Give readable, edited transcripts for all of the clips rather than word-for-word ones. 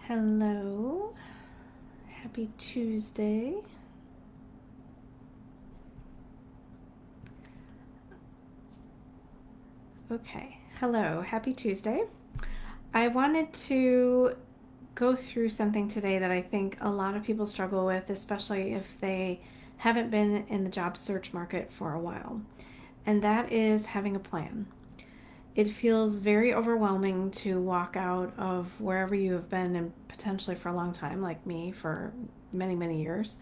Hello. Happy Tuesday. Okay. Hello. Happy Tuesday. I wanted to go through something today that I think a lot of people struggle with, especially if they haven't been in the job search market for a while, and that is having a plan. It feels very overwhelming to walk out of wherever you have been and potentially for a long time, like me, for many, many years,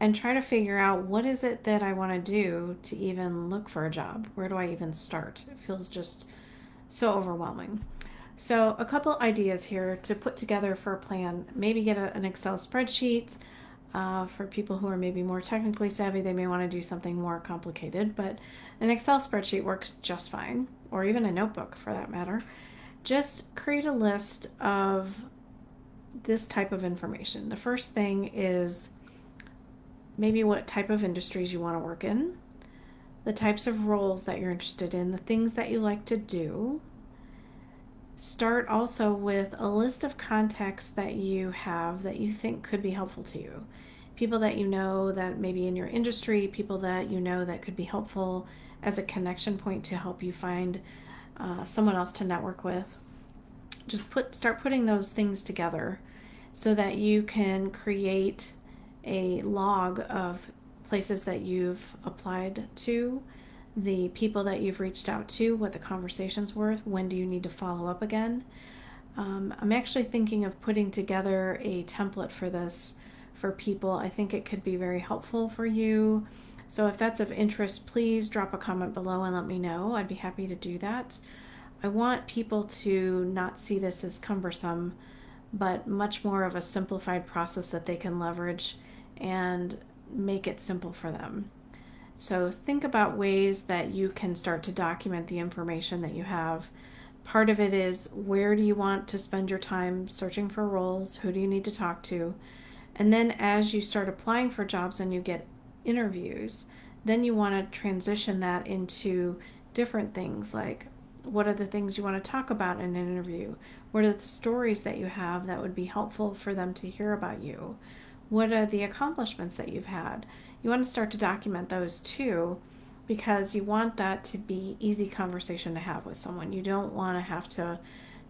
and try to figure out what is it that I want to do to even look for a job. Where do I even start? It feels just so overwhelming. So, a couple ideas here to put together for a plan. Maybe get an Excel spreadsheet. For people who are maybe more technically savvy, they may want to do something more complicated, but an Excel spreadsheet works just fine, or even a notebook for that matter. Just create a list of this type of information. The first thing is maybe what type of industries you want to work in, the types of roles that you're interested in, the things that you like to do. Start also with a list of contacts that you have that you think could be helpful to you. People that you know that maybe in your industry, people that you know that could be helpful as a connection point to help you find someone else to network with. Just start putting those things together so that you can create a log of places that you've applied to, the people that you've reached out to, what the conversation's worth, when do you need to follow up again. I'm actually thinking of putting together a template for this for people. I think it could be very helpful for you. So if that's of interest, please drop a comment below and let me know. I'd be happy to do that. I want people to not see this as cumbersome, but much more of a simplified process that they can leverage and make it simple for them. So think about ways that you can start to document the information that you have. Part of it is, where do you want to spend your time searching for roles? Who do you need to talk to? And then as you start applying for jobs and you get interviews, then you want to transition that into different things, like what are the things you want to talk about in an interview? What are the stories that you have that would be helpful for them to hear about you? What are the accomplishments that you've had? You want to start to document those too, because you want that to be easy conversation to have with someone. You don't want to have to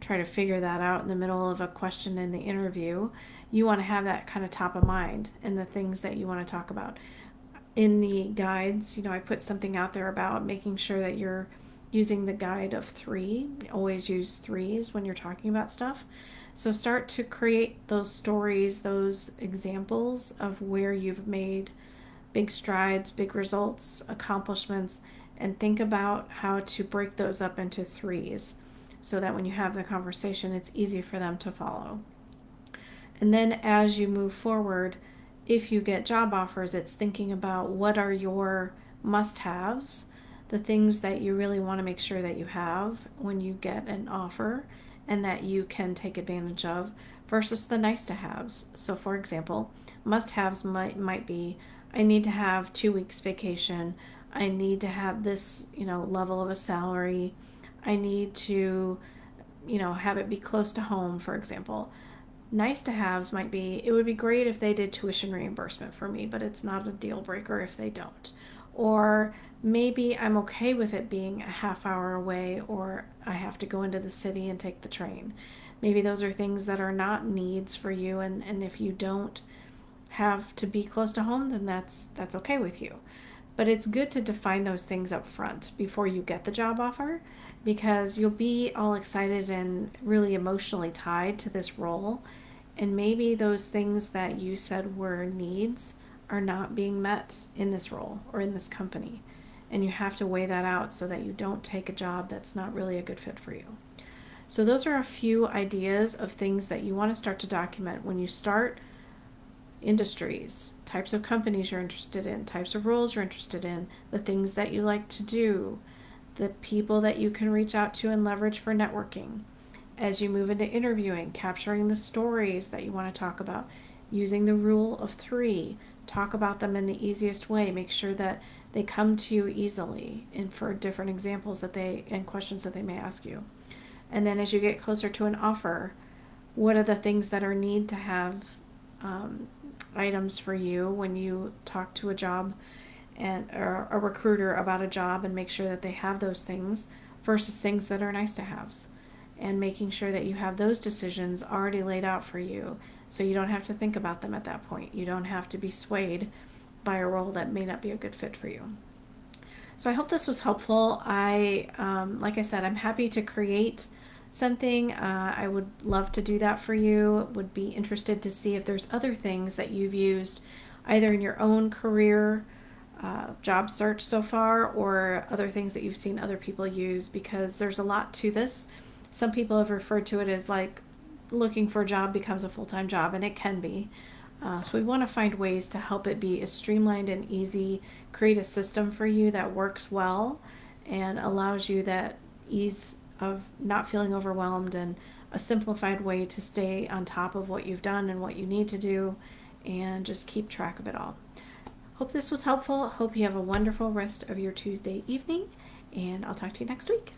try to figure that out in the middle of a question in the interview. You want to have that kind of top of mind and the things that you want to talk about. In the guides, I put something out there about making sure that you're using the guide of three. Always use threes when you're talking about stuff. So start to create those stories, those examples of where you've made big strides, big results, accomplishments, and think about how to break those up into threes so that when you have the conversation, it's easy for them to follow. And then as you move forward, if you get job offers, it's thinking about what are your must haves, the things that you really want to make sure that you have when you get an offer and that you can take advantage of, versus the nice to haves. So, for example, must haves might be, I need to have 2 weeks vacation. I need to have this, level of a salary. I need to, have it be close to home, for example. Nice to haves might be, it would be great if they did tuition reimbursement for me, but it's not a deal breaker if they don't. Or maybe I'm okay with it being a half hour away, or I have to go into the city and take the train. Maybe those are things that are not needs for you, and if you don't have to be close to home, then that's okay with you. But it's good to define those things up front before you get the job offer, because you'll be all excited and really emotionally tied to this role. And maybe those things that you said were needs are not being met in this role or in this company. And you have to weigh that out so that you don't take a job that's not really a good fit for you. So, those are a few ideas of things that you want to start to document when you start. Industries, types of companies you're interested in, types of roles you're interested in, the things that you like to do, the people that you can reach out to and leverage for networking. As you move into interviewing, capturing the stories that you want to talk about, using the rule of three, talk about them in the easiest way, make sure that they come to you easily and for different examples and questions that they may ask you. And then as you get closer to an offer, what are the things that are need to have um, items for you when you talk to a job and or a recruiter about a job, and make sure that they have those things versus things that are nice to haves, and making sure that you have those decisions already laid out for you so you don't have to think about them at that point. You don't have to be swayed by a role that may not be a good fit for you. So I hope this was helpful. Like I said, I'm happy to create something. I would love to do that for you. Would be interested to see if there's other things that you've used either in your own career job search so far, or other things that you've seen other people use, because there's a lot to this. Some people have referred to it as like looking for a job becomes a full-time job, and it can be. So we want to find ways to help it be as streamlined and easy, create a system for you that works well and allows you that ease of not feeling overwhelmed, and a simplified way to stay on top of what you've done and what you need to do and just keep track of it all. Hope this was helpful. Hope you have a wonderful rest of your Tuesday evening, and I'll talk to you next week.